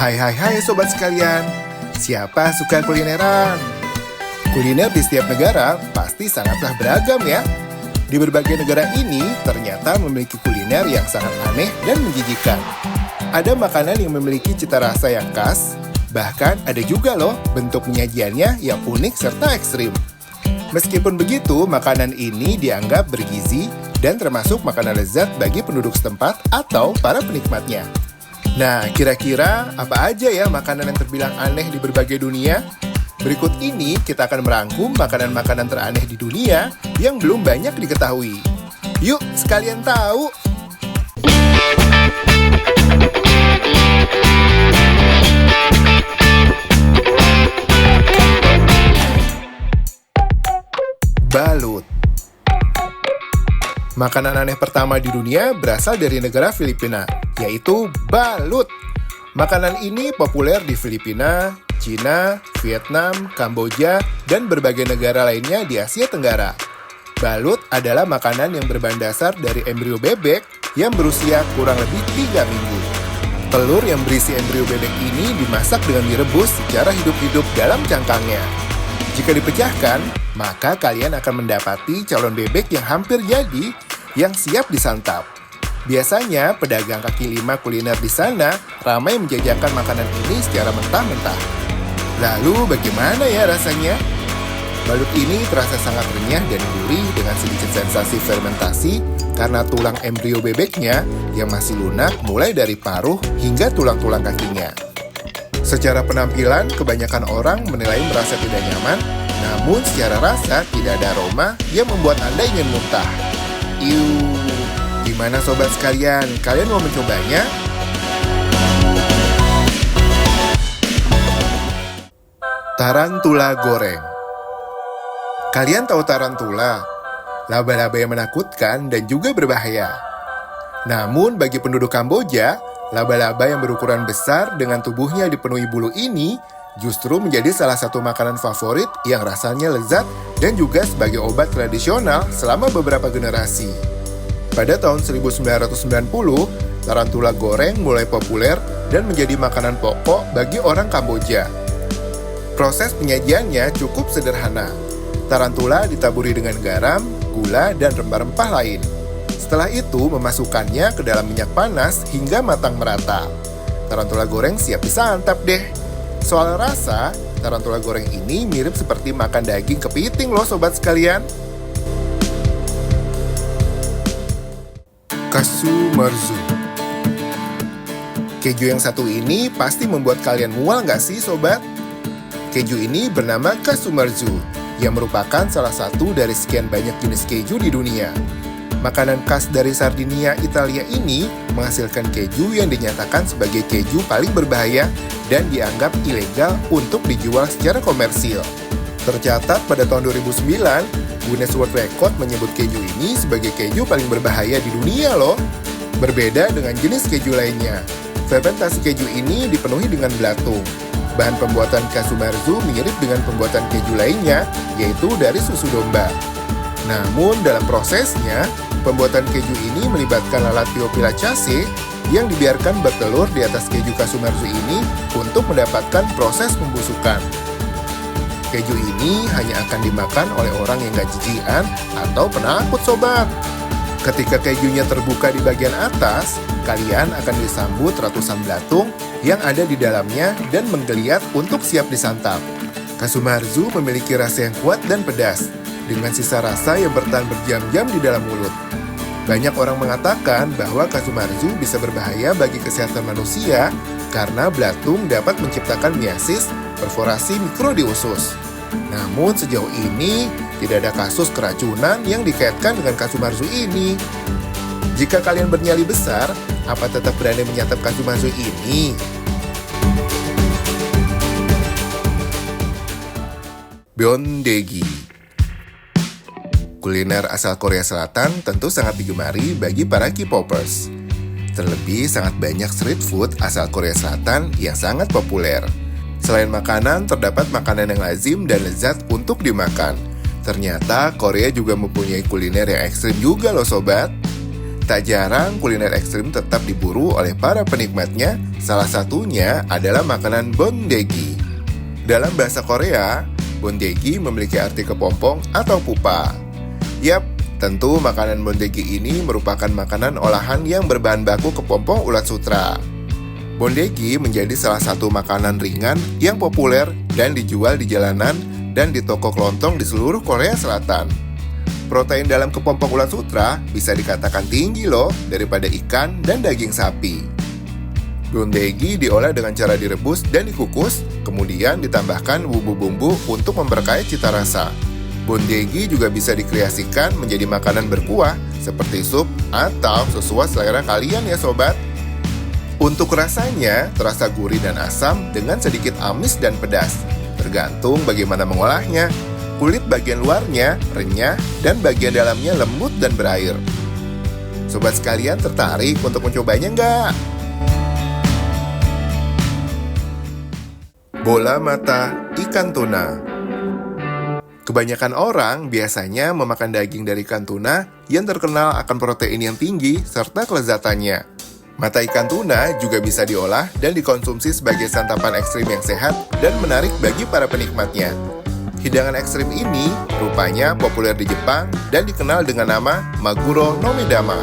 Hai sobat sekalian, siapa suka kulineran? Kuliner di setiap negara pasti sangatlah beragam ya. Di berbagai negara ini ternyata memiliki kuliner yang sangat aneh dan menjijikan. Ada makanan yang memiliki cita rasa yang khas, bahkan ada juga loh bentuk penyajiannya yang unik serta ekstrim. Meskipun begitu, makanan ini dianggap bergizi dan termasuk makanan lezat bagi penduduk setempat atau para penikmatnya. Nah, kira-kira apa aja ya makanan yang terbilang aneh di berbagai dunia? Berikut ini kita akan merangkum makanan-makanan teraneh di dunia yang belum banyak diketahui. Yuk, sekalian tahu! Balut. Makanan aneh pertama di dunia berasal dari negara Filipina, yaitu balut. Makanan ini populer di Filipina, Cina, Vietnam, Kamboja, dan berbagai negara lainnya di Asia Tenggara. Balut adalah makanan yang berbahan dasar dari embrio bebek yang berusia kurang lebih 3 minggu. Telur yang berisi embrio bebek ini dimasak dengan direbus secara hidup-hidup dalam cangkangnya. Jika dipecahkan, maka kalian akan mendapati calon bebek yang hampir jadi, yang siap disantap. Biasanya, pedagang kaki lima kuliner di sana ramai menjajakan makanan ini secara mentah-mentah. Lalu, bagaimana ya rasanya? Balut ini terasa sangat renyah dan gurih dengan sedikit sensasi fermentasi karena tulang embrio bebeknya yang masih lunak mulai dari paruh hingga tulang-tulang kakinya. Secara penampilan, kebanyakan orang menilai merasa tidak nyaman, namun secara rasa tidak ada aroma yang membuat Anda ingin muntah. Gimana sobat sekalian? Kalian mau mencobanya? Tarantula goreng. Kalian tahu tarantula? Laba-laba yang menakutkan dan juga berbahaya. Namun bagi penduduk Kamboja, laba-laba yang berukuran besar dengan tubuhnya dipenuhi bulu ini justru menjadi salah satu makanan favorit yang rasanya lezat dan juga sebagai obat tradisional selama beberapa generasi. Pada tahun 1990, tarantula goreng mulai populer dan menjadi makanan pokok bagi orang Kamboja. Proses penyajiannya cukup sederhana. Tarantula ditaburi dengan garam, gula, dan rempah-rempah lain. Setelah itu, memasukkannya ke dalam minyak panas hingga matang merata. Tarantula goreng siap disantap deh. Soal rasa, tarantula goreng ini mirip seperti makan daging kepiting loh sobat sekalian. Katsu marzu. Keju yang satu ini pasti membuat kalian mual nggak sih sobat? Keju ini bernama katsu marzu, yang merupakan salah satu dari sekian banyak jenis keju di dunia. Makanan khas dari Sardinia, Italia ini menghasilkan keju yang dinyatakan sebagai keju paling berbahaya dan dianggap ilegal untuk dijual secara komersil. Tercatat pada tahun 2009, Guinness World Record menyebut keju ini sebagai keju paling berbahaya di dunia loh. Berbeda dengan jenis keju lainnya, fermentasi keju ini dipenuhi dengan belatung. Bahan pembuatan katsu marzu mirip dengan pembuatan keju lainnya, yaitu dari susu domba. Namun dalam prosesnya, pembuatan keju ini melibatkan lalat Piophila-chaceae yang dibiarkan bertelur di atas keju katsu marzu ini untuk mendapatkan proses pembusukan. Keju ini hanya akan dimakan oleh orang yang gak jijian atau penakut sobat. Ketika kejunya terbuka di bagian atas, kalian akan disambut ratusan belatung yang ada di dalamnya dan menggeliat untuk siap disantap. Katsu marzu memiliki rasa yang kuat dan pedas, dengan sisa rasa yang bertahan berjam-jam di dalam mulut. Banyak orang mengatakan bahwa katsu marzu bisa berbahaya bagi kesehatan manusia karena belatung dapat menciptakan miasis, perforasi mikro di usus. Namun sejauh ini tidak ada kasus keracunan yang dikaitkan dengan katsu marzu ini. Jika kalian bernyali besar, apa tetap berani menyantap katsu marzu ini? Byeondegi. Kuliner asal Korea Selatan tentu sangat digemari bagi para K-popers. Terlebih sangat banyak street food asal Korea Selatan yang sangat populer. Selain makanan, terdapat makanan yang lazim dan lezat untuk dimakan. Ternyata Korea juga mempunyai kuliner yang ekstrim juga loh sobat. Tak jarang kuliner ekstrim tetap diburu oleh para penikmatnya, salah satunya adalah makanan bondegi. Dalam bahasa Korea, bondegi memiliki arti kepompong atau pupa. Yap, tentu makanan bondegi ini merupakan makanan olahan yang berbahan baku kepompong ulat sutra. Bondegi menjadi salah satu makanan ringan yang populer dan dijual di jalanan dan di toko kelontong di seluruh Korea Selatan. Protein dalam kepompong ulat sutra bisa dikatakan tinggi loh daripada ikan dan daging sapi. Bondegi diolah dengan cara direbus dan dikukus, kemudian ditambahkan bumbu-bumbu untuk memperkaya cita rasa. Bondegi juga bisa dikreasikan menjadi makanan berkuah seperti sup atau sesuai selera kalian ya sobat. Untuk rasanya terasa gurih dan asam dengan sedikit amis dan pedas, tergantung bagaimana mengolahnya. Kulit bagian luarnya renyah dan bagian dalamnya lembut dan berair. Sobat sekalian tertarik untuk mencobanya nggak? Bola mata ikan tuna. Kebanyakan orang biasanya memakan daging dari ikan tuna yang terkenal akan protein yang tinggi serta kelezatannya. Mata ikan tuna juga bisa diolah dan dikonsumsi sebagai santapan ekstrim yang sehat dan menarik bagi para penikmatnya. Hidangan ekstrim ini rupanya populer di Jepang dan dikenal dengan nama Maguro no Medama.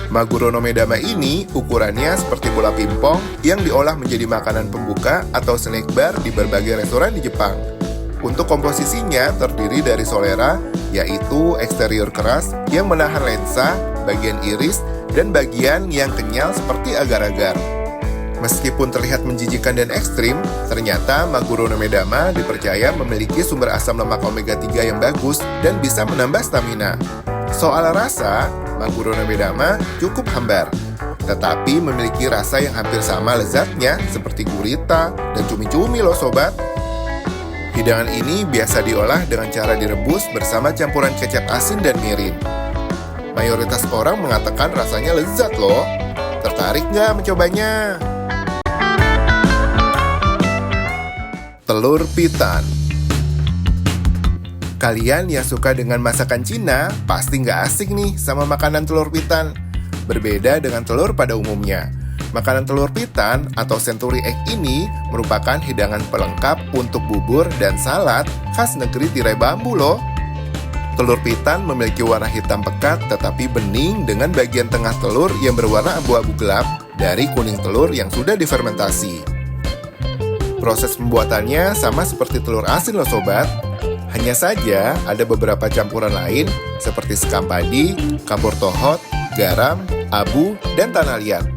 Maguro no Medama ini ukurannya seperti bola pingpong yang diolah menjadi makanan pembuka atau snack bar di berbagai restoran di Jepang. Untuk komposisinya terdiri dari solera, yaitu eksterior keras yang menahan lensa, bagian iris, dan bagian yang kenyal seperti agar-agar. Meskipun terlihat menjijikan dan ekstrim, ternyata Maguro no Medama dipercaya memiliki sumber asam lemak omega 3 yang bagus dan bisa menambah stamina. Soal rasa, Maguro no Medama cukup hambar, tetapi memiliki rasa yang hampir sama lezatnya seperti gurita dan cumi-cumi loh sobat. Hidangan ini biasa diolah dengan cara direbus bersama campuran kecap asin dan mirin. Mayoritas orang mengatakan rasanya lezat loh. Tertarik nggak mencobanya? Telur pitan. Kalian yang suka dengan masakan Cina pasti nggak asik nih sama makanan telur pitan. Berbeda dengan telur pada umumnya. Makanan telur pitan atau century egg ini merupakan hidangan pelengkap untuk bubur dan salad khas negeri tirai bambu loh. Telur pitan memiliki warna hitam pekat tetapi bening dengan bagian tengah telur yang berwarna abu-abu gelap dari kuning telur yang sudah difermentasi. Proses pembuatannya sama seperti telur asin loh sobat. Hanya saja ada beberapa campuran lain seperti sekam padi, kapur tohot, garam, abu, dan tanah liat.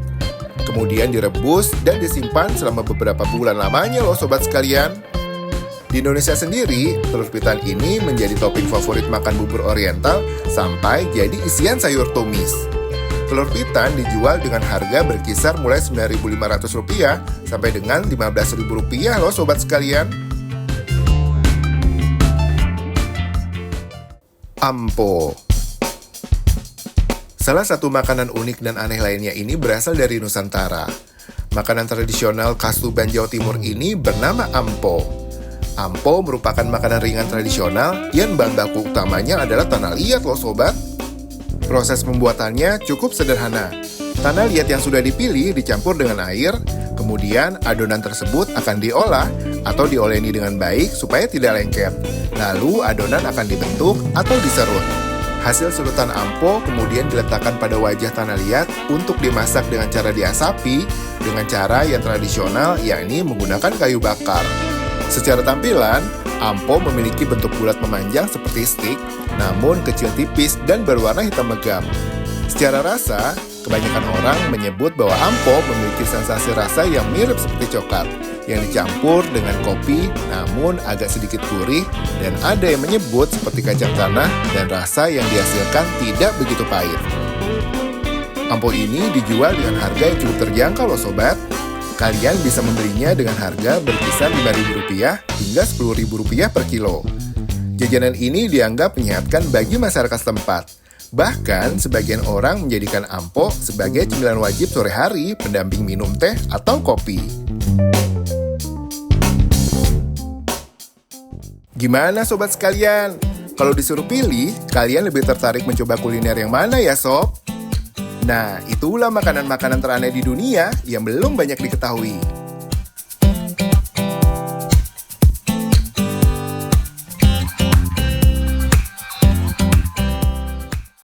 Kemudian direbus dan disimpan selama beberapa bulan lamanya loh sobat sekalian. Di Indonesia sendiri, telur pitan ini menjadi topping favorit makan bubur oriental sampai jadi isian sayur tumis. Telur pitan dijual dengan harga berkisar mulai Rp9.500 sampai dengan Rp15.000 loh sobat sekalian. Ampo. Salah satu makanan unik dan aneh lainnya ini berasal dari Nusantara. Makanan tradisional khas Tuban, Jawa Timur ini bernama ampo. Ampo merupakan makanan ringan tradisional yang bahan baku utamanya adalah tanah liat loh sobat. Proses pembuatannya cukup sederhana. Tanah liat yang sudah dipilih dicampur dengan air, kemudian adonan tersebut akan diolah atau dioleni dengan baik supaya tidak lengket. Lalu adonan akan dibentuk atau diserut. Hasil serutan ampo kemudian diletakkan pada wajah tanah liat untuk dimasak dengan cara diasapi dengan cara yang tradisional, yakni menggunakan kayu bakar. Secara tampilan, ampo memiliki bentuk bulat memanjang seperti stik, namun kecil tipis dan berwarna hitam legam. Secara rasa, kebanyakan orang menyebut bahwa ampo memiliki sensasi rasa yang mirip seperti coklat, yang dicampur dengan kopi, namun agak sedikit gurih, dan ada yang menyebut seperti kacang tanah dan rasa yang dihasilkan tidak begitu pahit. Ampo ini dijual dengan harga yang cukup terjangkau loh sobat. Kalian bisa membelinya dengan harga berkisar Rp5.000 hingga Rp10.000 per kilo. Jajanan ini dianggap menyehatkan bagi masyarakat setempat. Bahkan, sebagian orang menjadikan ampo sebagai cemilan wajib sore hari pendamping minum teh atau kopi. Gimana sobat sekalian? Kalau disuruh pilih, kalian lebih tertarik mencoba kuliner yang mana ya sob? Nah, itulah makanan-makanan teraneh di dunia yang belum banyak diketahui.